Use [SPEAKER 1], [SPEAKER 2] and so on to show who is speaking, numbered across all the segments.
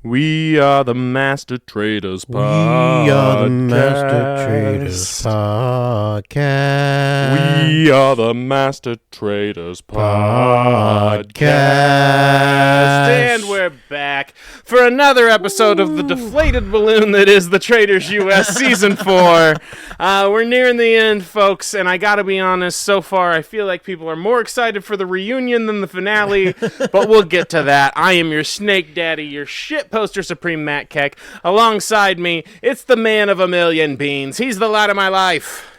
[SPEAKER 1] We are the Master Traitors
[SPEAKER 2] We are the
[SPEAKER 1] Podcast.
[SPEAKER 2] Master Traitors Podcast.
[SPEAKER 1] We are the Master Traitors Podcast. And we're back for another episode of the deflated balloon that is the Traitors US Season 4. We're nearing the end, folks, and I gotta be honest, so far I feel like people are more excited for the reunion than the finale, but we'll get to that. I am your snake daddy, your shit poster supreme Matt Keck. Alongside me, it's the man of a million beans. He's the light of my life.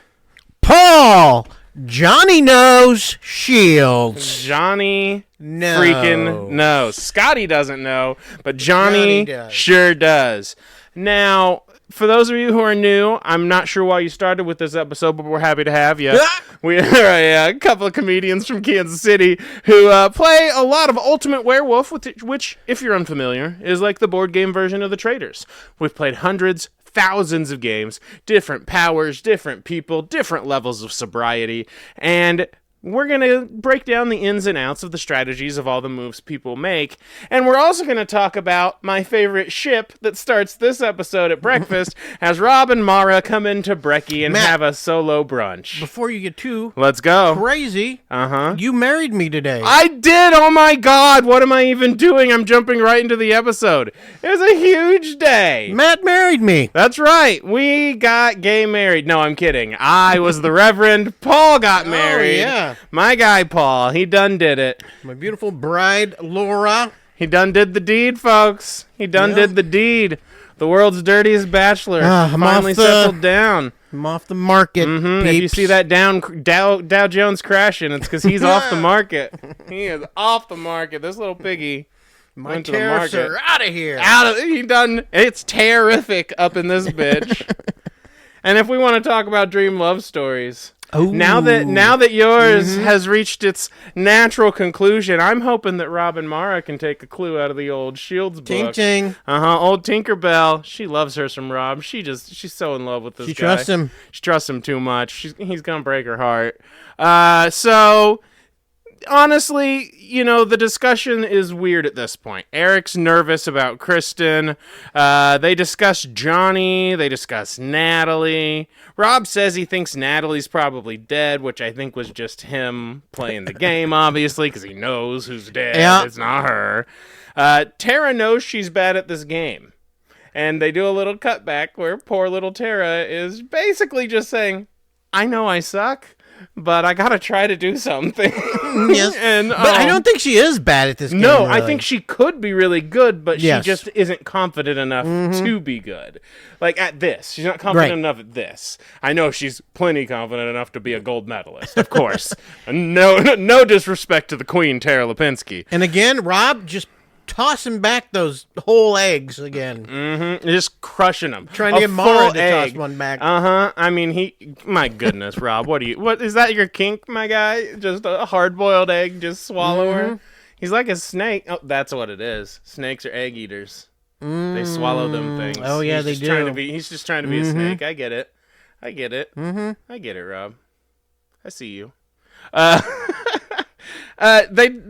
[SPEAKER 2] Paul Johnny knows Shields.
[SPEAKER 1] Johnny
[SPEAKER 2] No.
[SPEAKER 1] freaking knows. Scotty doesn't know, but Johnny
[SPEAKER 2] does.
[SPEAKER 1] sure does. Now, for those of you who are new, I'm not sure why you started with this episode, but we're happy to have you. We are a couple of comedians from Kansas City who play a lot of Ultimate Werewolf, which, if you're unfamiliar, is like the board game version of the Traitors. We've played hundreds, thousands of games, different powers, different people, different levels of sobriety, and we're going to break down the ins and outs of the strategies of all the moves people make. And we're also going to talk about my favorite ship that starts this episode at breakfast as Rob and Mara come into Brecky and
[SPEAKER 2] Matt,
[SPEAKER 1] have a solo brunch.
[SPEAKER 2] Before you get too
[SPEAKER 1] Let's go.
[SPEAKER 2] crazy,
[SPEAKER 1] Uh-huh.
[SPEAKER 2] you married me today.
[SPEAKER 1] I did! Oh my god! What am I even doing? I'm jumping right into the episode. It was a huge day.
[SPEAKER 2] Matt married me.
[SPEAKER 1] That's right. We got gay married. No, I'm kidding. I was the Reverend. Paul got married.
[SPEAKER 2] yeah.
[SPEAKER 1] My guy, Paul. He done did it.
[SPEAKER 2] My beautiful bride, Laura.
[SPEAKER 1] He done did the deed, folks. He done did the deed. The world's dirtiest bachelor
[SPEAKER 2] I'm
[SPEAKER 1] finally
[SPEAKER 2] off the-
[SPEAKER 1] settled down.
[SPEAKER 2] I'm off the market,
[SPEAKER 1] If you see that Dow Jones crashing, it's because he's off the market. He is off the market. This little piggy
[SPEAKER 2] My
[SPEAKER 1] went to the
[SPEAKER 2] tariffs
[SPEAKER 1] market.
[SPEAKER 2] are out of here.
[SPEAKER 1] He done. It's terrific up in this bitch. And if we want to talk about dream love stories, now that yours has reached its natural conclusion, I'm hoping that Rob and Mara can take a clue out of the old Shields book.
[SPEAKER 2] Ting ting.
[SPEAKER 1] Old Tinkerbell. She loves her some Rob. She's so in love with this guy.
[SPEAKER 2] She trusts him.
[SPEAKER 1] She trusts him too much. He's gonna break her heart. So honestly, the discussion is weird at this point. Eric's nervous about Kristen. They discuss Johnny. They discuss Natalie. Rob says he thinks Natalie's probably dead, which I think was just him playing the game, obviously, because he knows who's dead.
[SPEAKER 2] Yeah.
[SPEAKER 1] It's not her. Tara knows she's bad at this game. And they do a little cutback where poor little Tara is basically just saying, I know I suck, but I gotta try to do something.
[SPEAKER 2] Yes. But I don't think she is bad at this game.
[SPEAKER 1] No,
[SPEAKER 2] really.
[SPEAKER 1] I think she could be really good, but
[SPEAKER 2] Yes.
[SPEAKER 1] she just isn't confident enough to be good. Like at this. She's not confident
[SPEAKER 2] Right.
[SPEAKER 1] enough at this. I know she's plenty confident enough to be a gold medalist, of course. No disrespect to the queen, Tara Lipinski.
[SPEAKER 2] And again, Rob just tossing back those whole eggs again.
[SPEAKER 1] Just crushing them.
[SPEAKER 2] Trying to get Mara to toss one back.
[SPEAKER 1] I mean, my goodness, Rob, what is that your kink, my guy? Just a hard-boiled egg, just swallow her? He's like a snake. Oh, that's what it is. Snakes are egg eaters. They swallow them things.
[SPEAKER 2] Oh, yeah,
[SPEAKER 1] He's
[SPEAKER 2] they
[SPEAKER 1] just
[SPEAKER 2] do.
[SPEAKER 1] He's just trying to be a snake. I get it. I get it, Rob. I see you.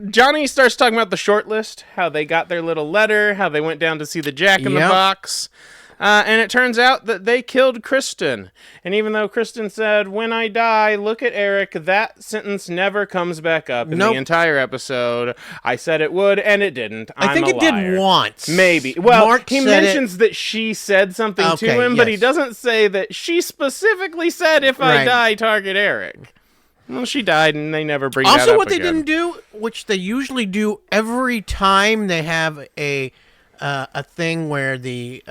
[SPEAKER 1] Johnny starts talking about the short list, how they got their little letter, how they went down to see the Jack in the
[SPEAKER 2] Yep.
[SPEAKER 1] Box. And it turns out that they killed Kristen. And even though Kristen said, when I die, look at Eric, that sentence never comes back up in the
[SPEAKER 2] Nope.
[SPEAKER 1] entire episode. I said it would, and it didn't.
[SPEAKER 2] I think
[SPEAKER 1] I'm a
[SPEAKER 2] it
[SPEAKER 1] liar.
[SPEAKER 2] did once.
[SPEAKER 1] Maybe. Well,
[SPEAKER 2] Mark
[SPEAKER 1] he
[SPEAKER 2] said
[SPEAKER 1] mentions that she said something
[SPEAKER 2] Okay,
[SPEAKER 1] to him, but he
[SPEAKER 2] yes.
[SPEAKER 1] doesn't say that she specifically said, if I
[SPEAKER 2] Right.
[SPEAKER 1] die, target Eric. Well, she died, and they never bring that
[SPEAKER 2] Also,
[SPEAKER 1] up
[SPEAKER 2] what they
[SPEAKER 1] again.
[SPEAKER 2] didn't do, which they usually do every time they have a thing where the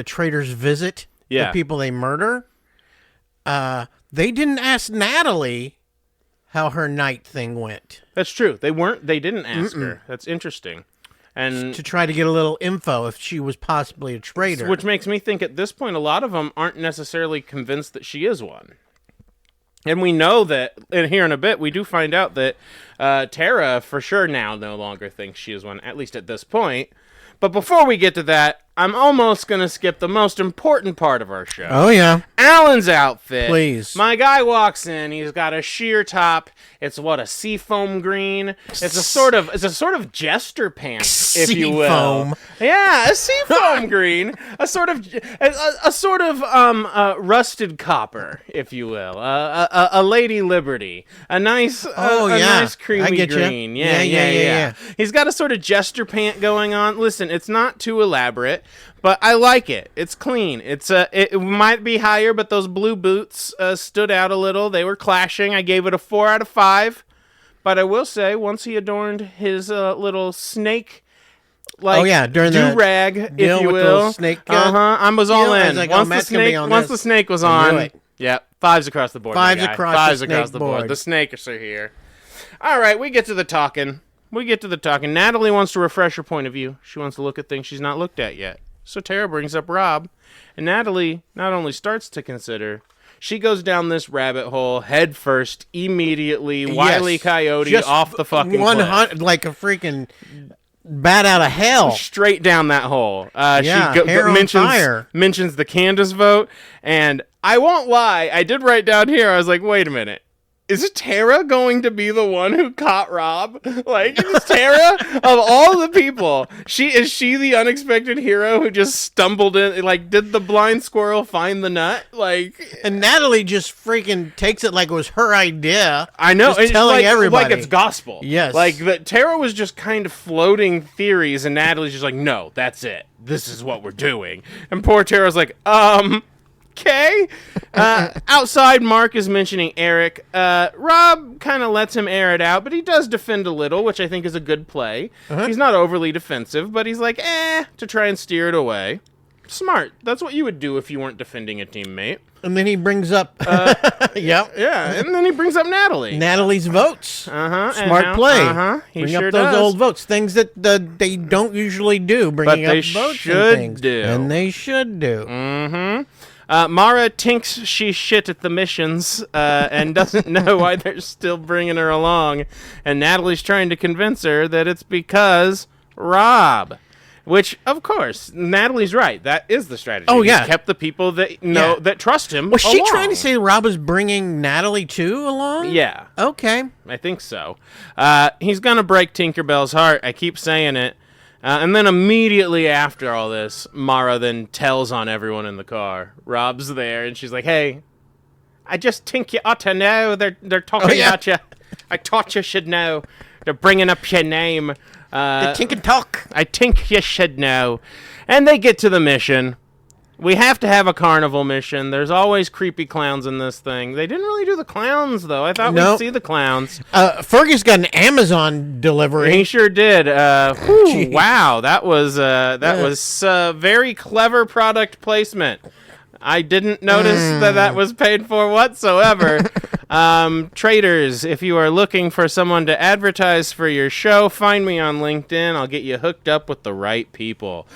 [SPEAKER 2] traitors visit the people they murder, they didn't ask Natalie how her night thing went.
[SPEAKER 1] That's true. They didn't ask her. That's interesting. And
[SPEAKER 2] To try to get a little info if she was possibly a traitor.
[SPEAKER 1] which makes me think at this point a lot of them aren't necessarily convinced that she is one. And we know that, and here in a bit, we do find out that Tara for sure now no longer thinks she is one, at least at this point. But before we get to that, I'm almost going to skip the most important part of our show.
[SPEAKER 2] Oh, yeah.
[SPEAKER 1] Alan's outfit.
[SPEAKER 2] Please.
[SPEAKER 1] My guy walks in. He's got a sheer top. It's a seafoam green. It's a sort of jester pant, if you will.
[SPEAKER 2] Seafoam.
[SPEAKER 1] Yeah, a seafoam green. A sort of rusted copper, if you will. A Lady Liberty. A nice nice creamy green. Yeah. He's got a sort of jester pant going on. Listen, it's not too elaborate, but I like it. It's clean. It might be higher, but those blue boots stood out a little. They were clashing. I gave it a 4 out of 5. But I will say, once he adorned his little snake, during do-rag, if you will.
[SPEAKER 2] Snake,
[SPEAKER 1] I was all in.
[SPEAKER 2] Like,
[SPEAKER 1] once the snake was on, yep, 5s across the board.
[SPEAKER 2] 5s across the board.
[SPEAKER 1] The snakes are here. All right, we get to the talking. Natalie wants to refresh her point of view. She wants to look at things she's not looked at yet. So Tara brings up Rob, and Natalie not only starts to consider, she goes down this rabbit hole head first, immediately, Wile E. Coyote
[SPEAKER 2] just
[SPEAKER 1] off the fucking cliff.
[SPEAKER 2] Like a freaking bat out of hell.
[SPEAKER 1] Straight down that hole.
[SPEAKER 2] She
[SPEAKER 1] mentions the Candace vote, and I won't lie, I did write down here, I was like, wait a minute. Is Tara going to be the one who caught Rob? Like, is Tara, of all the people, is she the unexpected hero who just stumbled in? Like, did the blind squirrel find the nut? Like,
[SPEAKER 2] and Natalie just freaking takes it like it was her idea.
[SPEAKER 1] I know,
[SPEAKER 2] just telling everybody
[SPEAKER 1] like it's gospel.
[SPEAKER 2] Yes,
[SPEAKER 1] like that. Tara was just kind of floating theories, and Natalie's just like, no, that's it. This is what we're doing. And poor Tara's like, okay. Outside, Mark is mentioning Eric. Rob kind of lets him air it out, but he does defend a little, which I think is a good play. He's not overly defensive, but he's like, to try and steer it away. Smart. That's what you would do if you weren't defending a teammate.
[SPEAKER 2] And then he brings up...
[SPEAKER 1] Yeah, and then he brings up Natalie.
[SPEAKER 2] Natalie's votes. Smart play.
[SPEAKER 1] He
[SPEAKER 2] Bring
[SPEAKER 1] sure
[SPEAKER 2] up those
[SPEAKER 1] does.
[SPEAKER 2] old votes. Things that they don't usually do. Bringing up votes and things. And they should do.
[SPEAKER 1] Mara tinks she's shit at the missions and doesn't know why they're still bringing her along. And Natalie's trying to convince her that it's because Rob. Which, of course, Natalie's right. That is the strategy.
[SPEAKER 2] Oh, yeah.
[SPEAKER 1] He's kept the people that that trust him
[SPEAKER 2] Was
[SPEAKER 1] along.
[SPEAKER 2] she trying to say Rob is bringing Natalie, too, along?
[SPEAKER 1] Yeah.
[SPEAKER 2] Okay.
[SPEAKER 1] I think so. He's going to break Tinkerbell's heart. I keep saying it. And then immediately after all this, Mara then tells on everyone in the car. Rob's there, and she's like, hey, I just think you ought to know. They're talking about you. I thought you should know. They're bringing up your name.
[SPEAKER 2] The tink and talk.
[SPEAKER 1] I think you should know. And they get to the mission. We have to have a carnival mission. There's always creepy clowns in this thing. They didn't really do the clowns, though. I thought we'd see the clowns.
[SPEAKER 2] Fergus got an Amazon delivery.
[SPEAKER 1] He sure did. Wow, that was very clever product placement. I didn't notice that was paid for whatsoever. Traitors, if you are looking for someone to advertise for your show, find me on LinkedIn. I'll get you hooked up with the right people.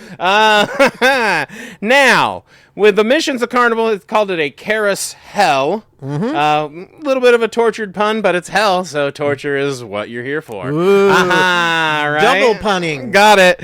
[SPEAKER 1] Now, with the missions of Carnival, it's called it a Karis Hell. A little bit of a tortured pun, but it's hell, so torture is what you're here for. Right?
[SPEAKER 2] Double punning.
[SPEAKER 1] Got it.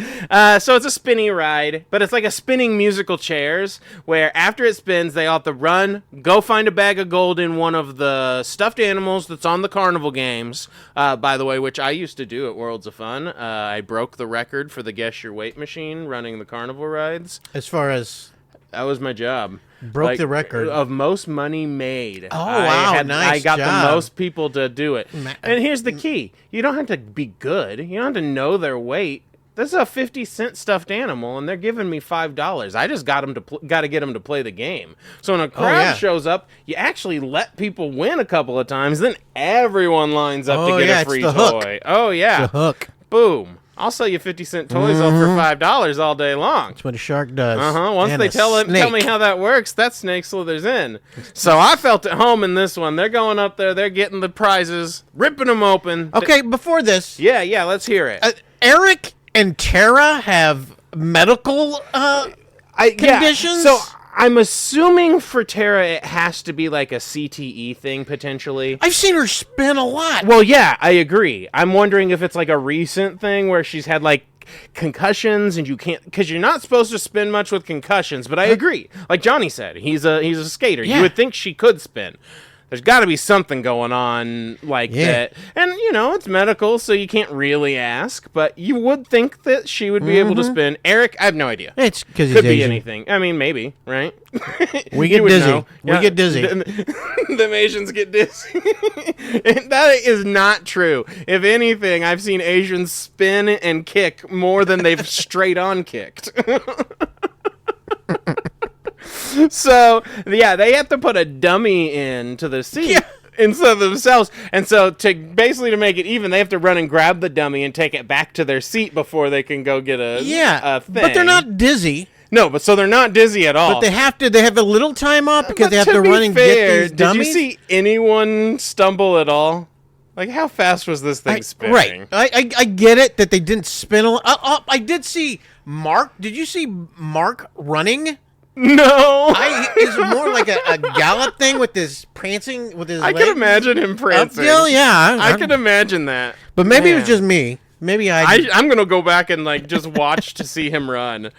[SPEAKER 1] So it's a spinny ride, but it's like a spinning musical chairs, where after it spins, they all have to run, go find a bag of gold in one of the stuffed animals that's on the Carnival games, by the way, which I used to do at Worlds of Fun. I broke the record for the Guess Your Weight machine running the Carnival rides.
[SPEAKER 2] As far as...
[SPEAKER 1] That was my job.
[SPEAKER 2] Broke the record
[SPEAKER 1] of most money made.
[SPEAKER 2] Oh, wow, nice
[SPEAKER 1] I got
[SPEAKER 2] job.
[SPEAKER 1] the most people to do it. And here's the key. You don't have to be good. You don't have to know their weight. This is a 50-cent stuffed animal, and they're giving me $5. I just got to get them to play the game. So when a crowd shows up, you actually let people win a couple of times, then everyone lines up to get a free toy.
[SPEAKER 2] Hook.
[SPEAKER 1] Oh, yeah.
[SPEAKER 2] It's the hook.
[SPEAKER 1] Boom. I'll sell you 50-cent toys all for $5 all day long.
[SPEAKER 2] That's what a shark does.
[SPEAKER 1] Once they tell me how that works, that snake slithers in. So I felt at home in this one. They're going up there. They're getting the prizes, ripping them open.
[SPEAKER 2] Okay, before this.
[SPEAKER 1] Yeah, let's hear it.
[SPEAKER 2] Eric and Tara have medical conditions?
[SPEAKER 1] So I'm assuming for Tara it has to be like a CTE thing, potentially.
[SPEAKER 2] I've seen her spin a lot.
[SPEAKER 1] Well, yeah, I agree. I'm wondering if it's like a recent thing where she's had like concussions, and you can't, because you're not supposed to spin much with concussions. But I agree. Like Johnny said, he's a skater.
[SPEAKER 2] Yeah.
[SPEAKER 1] You would think she could spin. There's got to be something going on like that. And, it's medical, so you can't really ask. But you would think that she would be able to spin. Eric, I have no idea.
[SPEAKER 2] It's because he's
[SPEAKER 1] Could be
[SPEAKER 2] Asian.
[SPEAKER 1] anything. I mean, maybe, right?
[SPEAKER 2] We get dizzy. We get dizzy.
[SPEAKER 1] The Asians get dizzy. That is not true. If anything, I've seen Asians spin and kick more than they've straight on kicked. So, they have to put a dummy into the seat instead of themselves. And so, to make it even, they have to run and grab the dummy and take it back to their seat before they can go get a thing.
[SPEAKER 2] But they're not dizzy.
[SPEAKER 1] No, but so they're not dizzy at all.
[SPEAKER 2] But they have a little time off because they have to run and get these dummies.
[SPEAKER 1] Did you see anyone stumble at all? Like, how fast was this thing spinning?
[SPEAKER 2] Right. I get it that they didn't spin a lot. I did see Mark. Did you see Mark running?
[SPEAKER 1] No.
[SPEAKER 2] It's more like a gallop thing with this prancing with his
[SPEAKER 1] I
[SPEAKER 2] legs.
[SPEAKER 1] can imagine him prancing. I can imagine that.
[SPEAKER 2] But maybe it was just me. Maybe
[SPEAKER 1] I'm going to go back and just watch to see him run.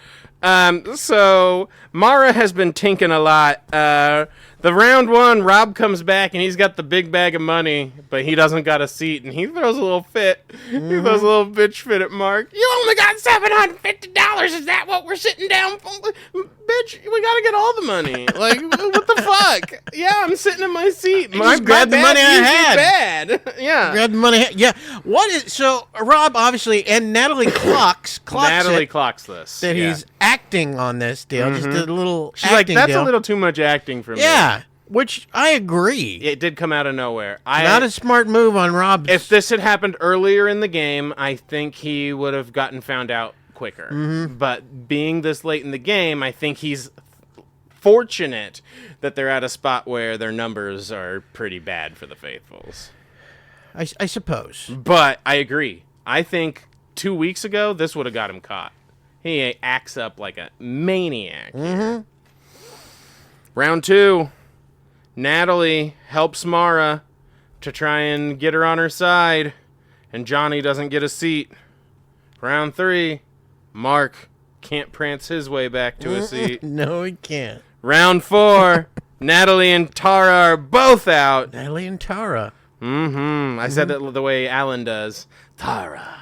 [SPEAKER 1] So Mara has been tinking a lot. The round one, Rob comes back and he's got the big bag of money, but he doesn't got a seat, and he throws a little fit. He throws a little bitch fit at Mark. You only got $750. Is that what we're sitting down for? Bitch, we gotta get all the money. Like, what the fuck? Yeah, I'm sitting in my seat.
[SPEAKER 2] Just grab the money I had.
[SPEAKER 1] Bad. Yeah.
[SPEAKER 2] Grab the money. Yeah. So Rob obviously and Natalie clocks
[SPEAKER 1] this.
[SPEAKER 2] That he's acting on this deal. Just a little.
[SPEAKER 1] She's like, that's a little too much acting for me.
[SPEAKER 2] Yeah. Which I agree.
[SPEAKER 1] It did come out of nowhere.
[SPEAKER 2] Not a smart move on Rob's.
[SPEAKER 1] If this had happened earlier in the game, I think he would have gotten found out quicker. But being this late in the game, I think he's fortunate that they're at a spot where their numbers are pretty bad for the Faithfuls.
[SPEAKER 2] I suppose.
[SPEAKER 1] But I agree. I think 2 weeks ago, this would have got him caught. He acts up like a maniac. Round two. Natalie helps Mara to try and get her on her side, and Johnny doesn't get a seat. Round three, Mark can't prance his way back to a seat.
[SPEAKER 2] No, he can't.
[SPEAKER 1] Round four, Natalie and Tara are both out.
[SPEAKER 2] Natalie and Tara.
[SPEAKER 1] I said it the way Alan does. Tara.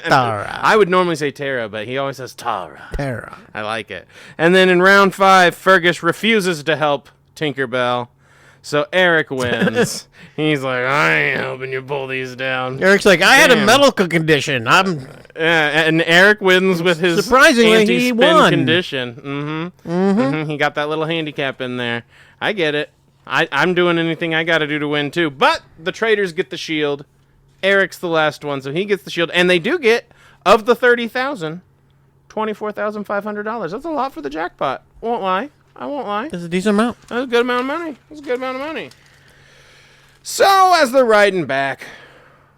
[SPEAKER 2] Tara.
[SPEAKER 1] I would normally say Tara, but he always says Tara.
[SPEAKER 2] Tara.
[SPEAKER 1] I like it. And then in round five, Fergus refuses to help Tinkerbell, so Eric wins. He's like, I ain't helping you pull these down.
[SPEAKER 2] Eric's like, I had a medical condition.
[SPEAKER 1] And Eric wins with his
[SPEAKER 2] surprisingly he won
[SPEAKER 1] condition. He got that little handicap in there. I get it. I'm doing anything I got to do to win too. But the Traitors get the shield. Eric's the last one, so he gets the shield, and they do get of the $30,000, $24,500. That's a lot for the jackpot. Won't lie. I won't lie.
[SPEAKER 2] That's a decent amount.
[SPEAKER 1] That's a good amount of money. So, as they're riding back,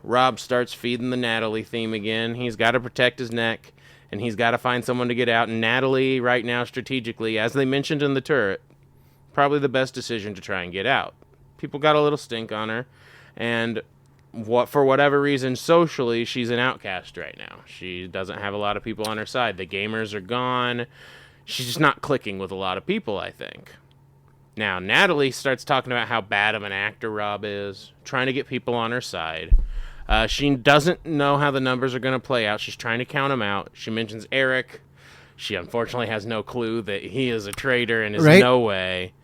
[SPEAKER 1] Rob starts feeding the Natalie theme again. He's got to protect his neck, and he's got to find someone to get out. And Natalie, right now, strategically, as they mentioned in the turret, probably the best decision to try and get out. People got a little stink on her, and for whatever reason, socially, she's an outcast right now. She doesn't have a lot of people on her side. The gamers are gone. She's just not clicking with a lot of people, I think. Now, Natalie starts talking about how bad of an actor Rob is, trying to get people on her side. She doesn't know how the numbers are going to play out. She's trying to count them out. She mentions Eric. She unfortunately has no clue that he is a traitor and is no way.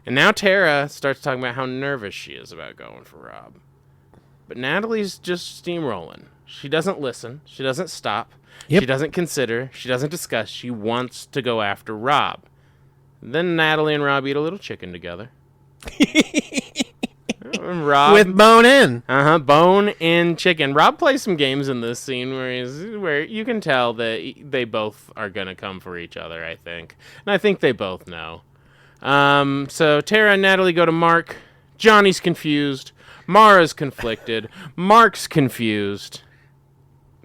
[SPEAKER 1] And now Tara starts talking about how nervous she is about going for Rob. But Natalie's just steamrolling. She doesn't listen. She doesn't stop. She doesn't consider. She doesn't discuss. She wants to go after Rob. Then Natalie and Rob eat a little chicken together. Rob,
[SPEAKER 2] with bone in.
[SPEAKER 1] Bone in chicken. Rob plays some games in this scene where you can tell that they both are going to come for each other, I think. And I think they both know. So Tara and Natalie go to Mark. Johnny's confused. Mara's conflicted. Mark's confused.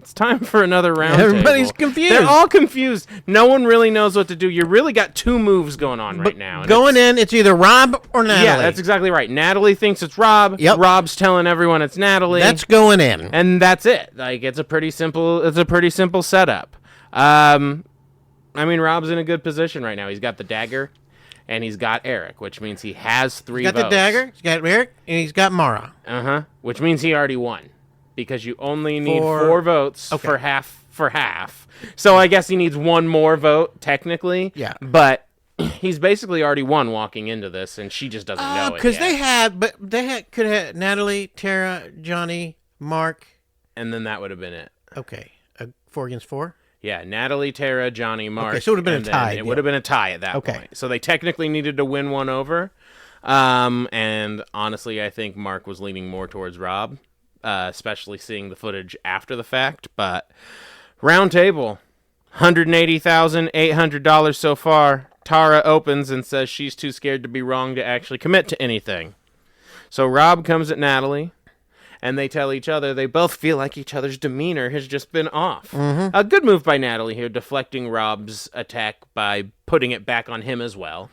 [SPEAKER 1] It's time for another round
[SPEAKER 2] Everybody's
[SPEAKER 1] table.
[SPEAKER 2] confused.
[SPEAKER 1] They're all confused. No one really knows what to do. You really got two moves going on right now.
[SPEAKER 2] It's either Rob or Natalie.
[SPEAKER 1] Yeah, that's exactly right. Natalie thinks it's Rob.
[SPEAKER 2] Yep.
[SPEAKER 1] Rob's telling everyone it's Natalie.
[SPEAKER 2] That's going in.
[SPEAKER 1] And that's it. Like, it's a pretty simple setup. I mean, Rob's in a good position right now. He's got the dagger, and he's got Eric, which means he has three votes.
[SPEAKER 2] He's got the dagger, he's got Eric, and he's got Mara.
[SPEAKER 1] Which means he already won, because you only need 4 votes for half. So I guess he needs one more vote, technically.
[SPEAKER 2] Yeah.
[SPEAKER 1] But he's basically already won walking into this, and she just doesn't know it
[SPEAKER 2] Because
[SPEAKER 1] yet.
[SPEAKER 2] they could have Natalie, Tara, Johnny, Mark.
[SPEAKER 1] And then that would have been it.
[SPEAKER 2] Okay. 4 against 4?
[SPEAKER 1] Yeah, Natalie, Tara, Johnny, Mark.
[SPEAKER 2] Okay, so it would have been a tie.
[SPEAKER 1] It would have been a tie at that point. So they technically needed to win one over. And honestly, I think Mark was leaning more towards Rob, especially seeing the footage after the fact. But round table, $180,800 so far. Tara opens and says she's too scared to be wrong to actually commit to anything. So Rob comes at Natalie. And they tell each other they both feel like each other's demeanor has just been off. A good move by Natalie here, deflecting Rob's attack by putting it back on him as well.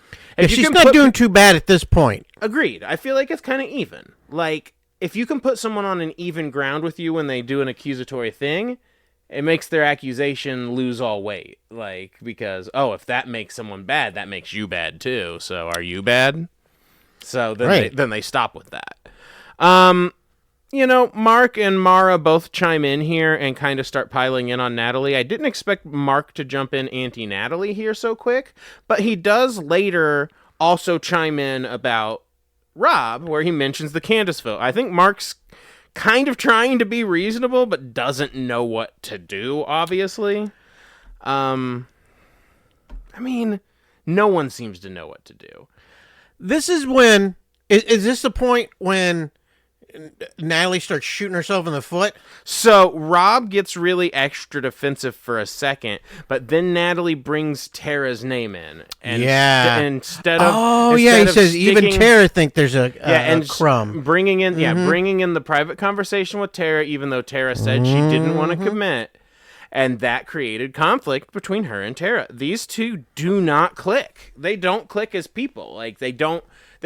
[SPEAKER 2] She's not doing too bad at this point.
[SPEAKER 1] Agreed. I feel like it's kind of even. Like, if you can put someone on an even ground with you when they do an accusatory thing, it makes their accusation lose all weight. Like, because, if that makes someone bad, that makes you bad too. So are you bad? So then they stop with that. Mark and Mara both chime in here and kind of start piling in on Natalie. I didn't expect Mark to jump in anti-Natalie here so quick, but he does later also chime in about Rob, where he mentions the Candace vote. I think Mark's kind of trying to be reasonable, but doesn't know what to do, obviously. I mean, no one seems to know what to do.
[SPEAKER 2] This is when... Is this the point when... Natalie starts shooting herself in the foot?
[SPEAKER 1] So Rob gets really extra defensive for a second, but then Natalie brings Tara's name in. And instead of
[SPEAKER 2] he says even Tara think there's a crumb.
[SPEAKER 1] Bringing in the private conversation with Tara, even though Tara said she didn't want to commit. And that created conflict between her and Tara. These two do not click. They don't click as people. Like, they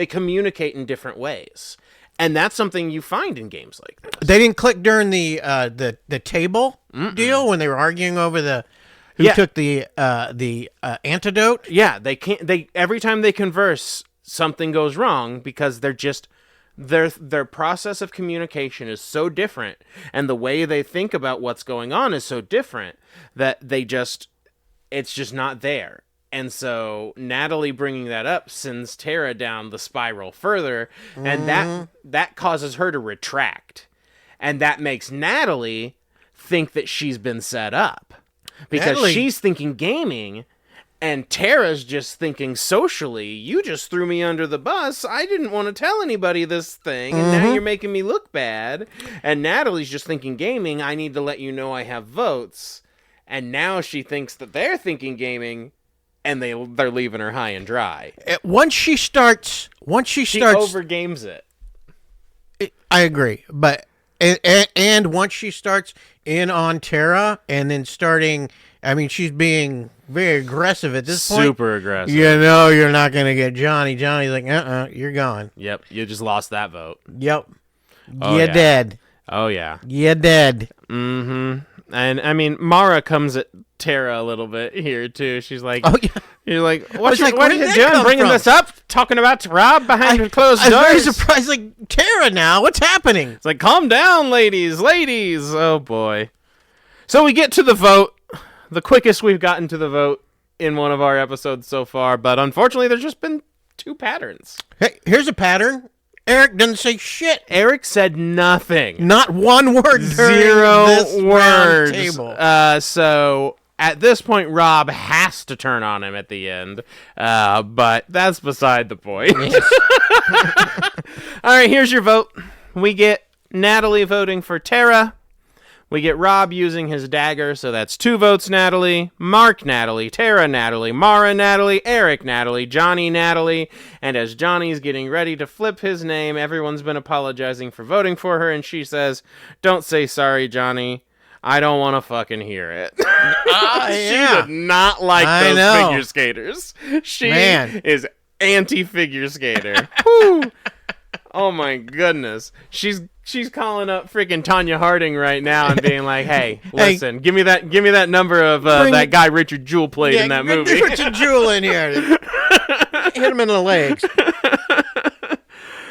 [SPEAKER 1] communicate in different ways. And that's something you find in games like this.
[SPEAKER 2] They didn't click during the table deal when they were arguing over who took the antidote.
[SPEAKER 1] Yeah, they can't. Every time they converse, something goes wrong because they're just their process of communication is so different, and the way they think about what's going on is so different that it's just not there. And so Natalie bringing that up sends Tara down the spiral further, and that causes her to retract. And that makes Natalie think that she's been set up. Because she's thinking gaming, and Tara's just thinking socially, you just threw me under the bus. I didn't want to tell anybody this thing, and now you're making me look bad. And Natalie's just thinking gaming, I need to let you know I have votes. And now she thinks that they're thinking gaming, and they're leaving her high and dry.
[SPEAKER 2] Once she
[SPEAKER 1] overgames it.
[SPEAKER 2] I agree, but and once she starts in on Tara, and then starting, I mean, she's being very aggressive at this point.
[SPEAKER 1] Super aggressive.
[SPEAKER 2] You're not gonna get Johnny. Johnny's like, you're gone.
[SPEAKER 1] Yep, you just lost that vote.
[SPEAKER 2] Yep, you're dead.
[SPEAKER 1] Oh yeah,
[SPEAKER 2] you're dead.
[SPEAKER 1] Mm-hmm. And I mean, Mara comes at Tara a little bit here too. She's like, "You're like, what are you doing? Bringing this up? Talking about Rob behind closed doors?"
[SPEAKER 2] I'm very surprised. Like, Tara, now what's happening?
[SPEAKER 1] It's like, calm down, ladies. Oh boy. So we get to the vote, the quickest we've gotten to the vote in one of our episodes so far. But unfortunately, there's just been 2 patterns.
[SPEAKER 2] Hey, here's a pattern. Eric doesn't say shit.
[SPEAKER 1] Eric said nothing.
[SPEAKER 2] Not one word.
[SPEAKER 1] Zero words.
[SPEAKER 2] Table.
[SPEAKER 1] So at this point, Rob has to turn on him at the end. But that's beside the point. All right, here's your vote. We get Natalie voting for Tara. We get Rob using his dagger, so that's 2 votes Natalie, Mark Natalie, Tara Natalie, Mara Natalie, Eric Natalie, Johnny Natalie, and as Johnny's getting ready to flip his name, everyone's been apologizing for voting for her, and she says, "Don't say sorry, Johnny. I don't want to fucking hear it. She
[SPEAKER 2] yeah.
[SPEAKER 1] did not like
[SPEAKER 2] I
[SPEAKER 1] those
[SPEAKER 2] know.
[SPEAKER 1] figure skaters. She
[SPEAKER 2] Man.
[SPEAKER 1] is anti-figure skater. Whew. Oh my goodness. She's calling up freaking Tanya Harding right now and being like, "Hey, listen, give me that number of that guy Richard Jewell played in that movie."
[SPEAKER 2] Richard Jewell in here. Hit him in the legs.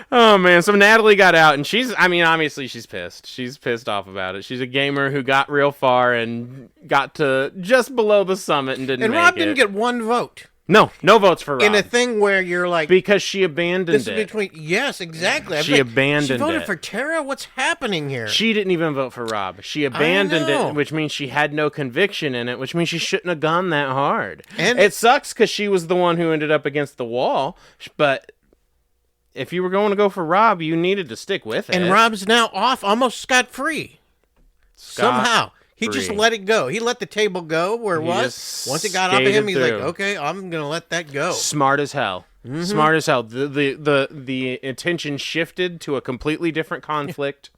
[SPEAKER 1] Oh man, so Natalie got out, and obviously she's pissed. She's pissed off about it. She's a gamer who got real far and got to just below the summit and didn't make it.
[SPEAKER 2] And Rob didn't get one vote.
[SPEAKER 1] No votes for Rob.
[SPEAKER 2] In a thing where you're like...
[SPEAKER 1] Because she abandoned
[SPEAKER 2] this
[SPEAKER 1] it.
[SPEAKER 2] Is between... Yes, exactly.
[SPEAKER 1] She abandoned it.
[SPEAKER 2] She voted for Tara? What's happening here?
[SPEAKER 1] She didn't even vote for Rob. She abandoned it, which means she had no conviction in it, which means she shouldn't have gone that hard. And it sucks because she was the one who ended up against the wall, but... If you were going to go for Rob, you needed to stick with it.
[SPEAKER 2] And Rob's now off, almost scot-free. Somehow. He just let it go. He let the table go where it was. Once it got off of him, he's like, okay, I'm going to let that go.
[SPEAKER 1] Smart as hell. Mm-hmm. Smart as hell. The attention shifted to a completely different conflict.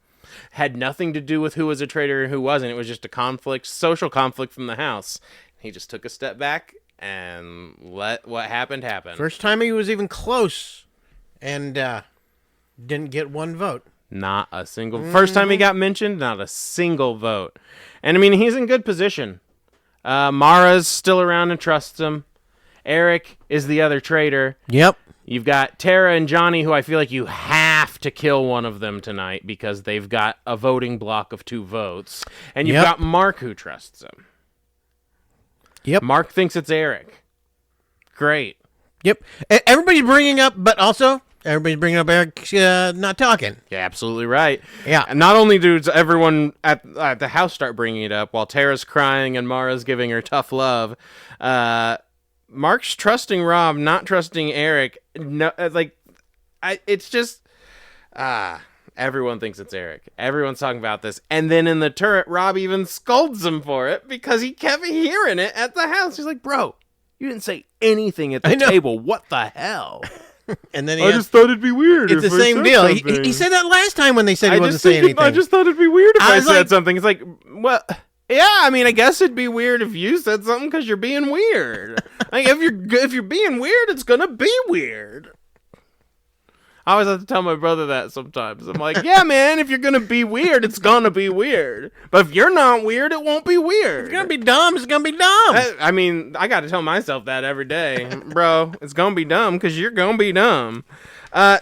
[SPEAKER 1] Had nothing to do with who was a traitor and who wasn't. It was just a conflict, social conflict from the house. He just took a step back and let what happened happen.
[SPEAKER 2] First time he was even close. And didn't get one vote.
[SPEAKER 1] Not a single. First time he got mentioned, not a single vote. And I mean, he's in good position. Mara's still around and trusts him. Eric is the other traitor.
[SPEAKER 2] Yep.
[SPEAKER 1] You've got Tara and Johnny, who I feel like you have to kill one of them tonight because they've got a voting block of 2 votes. And you've got Mark, who trusts him.
[SPEAKER 2] Yep.
[SPEAKER 1] Mark thinks it's Eric. Great.
[SPEAKER 2] Yep. Everybody's bringing up, but also... Everybody's bringing up Eric not talking.
[SPEAKER 1] Yeah, absolutely right.
[SPEAKER 2] Yeah.
[SPEAKER 1] And not only does everyone at the house start bringing it up while Tara's crying and Mara's giving her tough love, Mark's trusting Rob, not trusting Eric. No, it's just everyone thinks it's Eric. Everyone's talking about this. And then in the turret, Rob even scolds him for it because he kept hearing it at the house. He's like, bro, you didn't say anything at the table. What the hell?
[SPEAKER 2] And then
[SPEAKER 1] I just thought it'd be weird.
[SPEAKER 2] It's the same deal. He said that last time when they said he wasn't saying anything.
[SPEAKER 1] I just thought it'd be weird if I said something. It's like, well, yeah. I mean, I guess it'd be weird if you said something because you're being weird. Like if you're being weird, it's gonna be weird. I always have to tell my brother that sometimes. I'm like, yeah, man, if you're going to be weird, it's going to be weird. But if you're not weird, it won't be weird.
[SPEAKER 2] If you're going to be dumb, it's going to be dumb.
[SPEAKER 1] I mean, I got to tell myself that every day. Bro, it's going to be dumb because you're going to be dumb.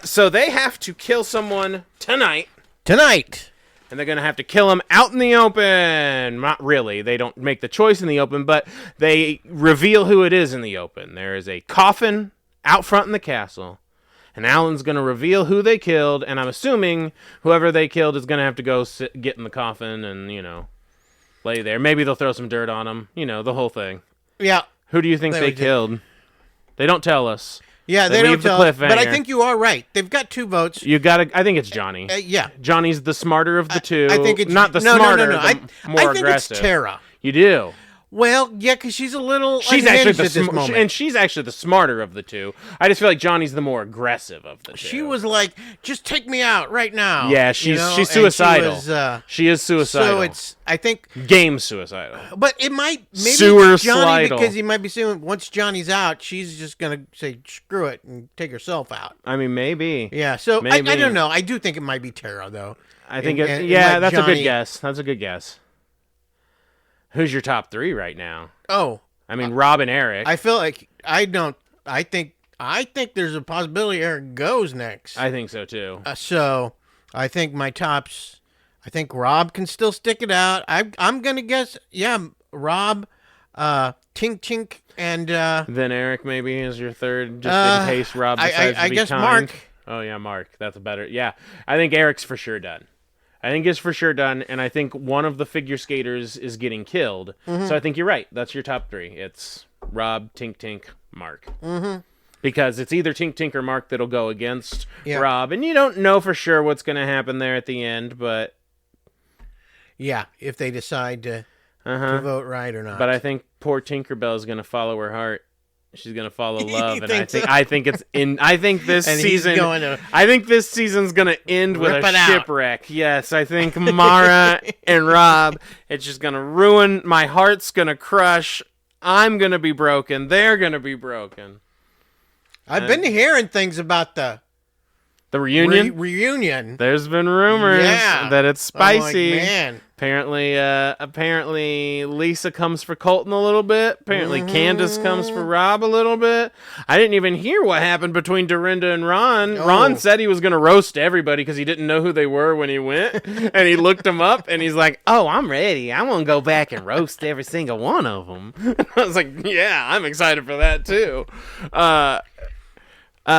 [SPEAKER 1] So they have to kill someone tonight. And they're going to have to kill him out in the open. Not really. They don't make the choice in the open, but they reveal who it is in the open. There is a coffin out front in the castle. And Alan's going to reveal who they killed, and I'm assuming whoever they killed is going to have to go get in the coffin and, lay there. Maybe they'll throw some dirt on him. The whole thing.
[SPEAKER 2] Yeah.
[SPEAKER 1] Who do you think they killed? They don't tell us.
[SPEAKER 2] Yeah, they don't tell us. But I think you are right. They've got 2 votes.
[SPEAKER 1] I think it's Johnny.
[SPEAKER 2] Yeah.
[SPEAKER 1] Johnny's the smarter of the 2.
[SPEAKER 2] I think it's...
[SPEAKER 1] Not the smarter,
[SPEAKER 2] No.
[SPEAKER 1] The more aggressive.
[SPEAKER 2] I think it's Tara.
[SPEAKER 1] You do?
[SPEAKER 2] Well, yeah, because she's a little
[SPEAKER 1] she's actually
[SPEAKER 2] at this moment.
[SPEAKER 1] And she's actually the smarter of the 2. I just feel like Johnny's the more aggressive of the 2.
[SPEAKER 2] She was like, just take me out right now.
[SPEAKER 1] Yeah, she's suicidal. She is suicidal.
[SPEAKER 2] So it's, I think...
[SPEAKER 1] Game suicidal.
[SPEAKER 2] But it might... Maybe Johnny, because he might be saying, once Johnny's out, she's just going to say, screw it, and take herself out.
[SPEAKER 1] I mean, maybe.
[SPEAKER 2] Yeah, so I don't know. I do think it might be Tara, though.
[SPEAKER 1] I think that's a good guess. That's a good guess. Who's your top 3 right now?
[SPEAKER 2] Oh,
[SPEAKER 1] I mean, Rob and Eric.
[SPEAKER 2] I feel like I think there's a possibility Eric goes next.
[SPEAKER 1] I think so too.
[SPEAKER 2] So I think my tops. I think Rob can still stick it out. I'm gonna guess. Yeah, Rob, Tink, and
[SPEAKER 1] then Eric maybe is your third, just in case Rob decides to be
[SPEAKER 2] guess
[SPEAKER 1] kind.
[SPEAKER 2] Mark.
[SPEAKER 1] Oh yeah, Mark. That's a better. Yeah, I think Eric's for sure done. And I think one of the figure skaters is getting killed. Mm-hmm. So I think you're right. That's your top 3. It's Rob, Tink, Mark. Mm-hmm. Because it's either Tink, or Mark that'll go against Rob. And you don't know for sure what's going to happen there at the end, but...
[SPEAKER 2] Yeah, if they decide to vote right or not.
[SPEAKER 1] But I think poor Tinkerbell is going to follow her heart. She's gonna follow love, and
[SPEAKER 2] think so?
[SPEAKER 1] I think it's in. I think this
[SPEAKER 2] And he's
[SPEAKER 1] season.
[SPEAKER 2] going to
[SPEAKER 1] I think this season's gonna end with
[SPEAKER 2] rip
[SPEAKER 1] a
[SPEAKER 2] it out.
[SPEAKER 1] shipwreck. Yes, I think Mara and Rob. It's just gonna ruin. My heart's gonna crush. I'm gonna be broken. They're gonna be broken.
[SPEAKER 2] I've been hearing things about the
[SPEAKER 1] reunion.
[SPEAKER 2] Reunion.
[SPEAKER 1] There's been rumors that it's spicy.
[SPEAKER 2] I'm like, man.
[SPEAKER 1] Apparently, Lisa comes for Colton a little bit. Apparently, Candace comes for Rob a little bit. I didn't even hear what happened between Dorinda and Ron.
[SPEAKER 2] Oh.
[SPEAKER 1] Ron said he was going to roast everybody because he didn't know who they were when he went. And he looked them up, and he's like, oh, I'm ready. I'm going to go back and roast every single one of them. And I was like, yeah, I'm excited for that, too.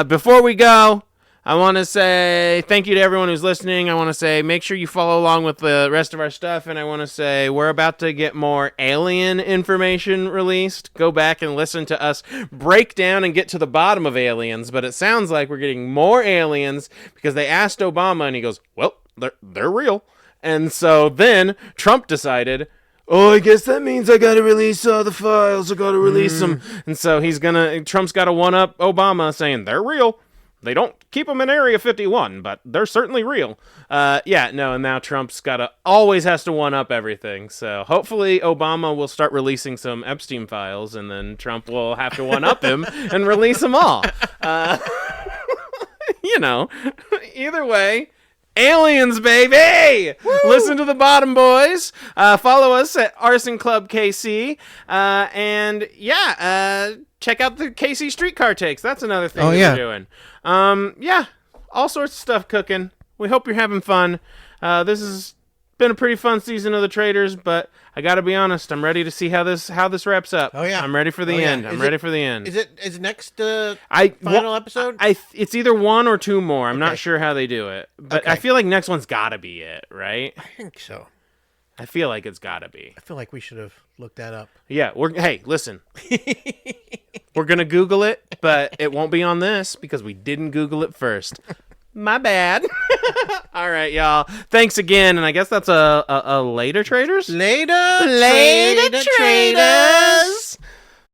[SPEAKER 1] Before we go, I want to say thank you to everyone who's listening. I want to say make sure you follow along with the rest of our stuff. And I want to say we're about to get more alien information released. Go back and listen to us break down and get to the bottom of aliens. But it sounds like we're getting more aliens because they asked Obama and he goes, well, they're real. And so then Trump decided, oh, I guess that means I got to release all the files. I got to release them. And so Trump's got to one-up Obama saying they're real. They don't keep them in Area 51, but they're certainly real. And now Trump's always has to one-up everything. So hopefully Obama will start releasing some Epstein files, and then Trump will have to one-up him and release them all. Either way, aliens, baby! Woo! Listen to the Bottom Boys. Follow us at Arson Club KC. Check out the KC Streetcar Takes. That's another thing we're doing. All sorts of stuff cooking. We hope you're having fun. This has been a pretty fun season of the Traitors, but I gotta be honest, I'm ready to see how this wraps up.
[SPEAKER 2] Oh yeah,
[SPEAKER 1] I'm ready for the end. I'm ready for the end.
[SPEAKER 2] Is it next final episode?
[SPEAKER 1] It's either one or two more. I'm not sure how they do it, but I feel like next one's gotta be it, right?
[SPEAKER 2] I think so.
[SPEAKER 1] I feel like it's gotta be.
[SPEAKER 2] I feel like we should have looked that up.
[SPEAKER 1] Yeah, listen. We're gonna Google it, but it won't be on this because we didn't Google it first. My bad. All right, y'all. Thanks again, and I guess that's a later, Traitors?
[SPEAKER 2] Later, Traitors.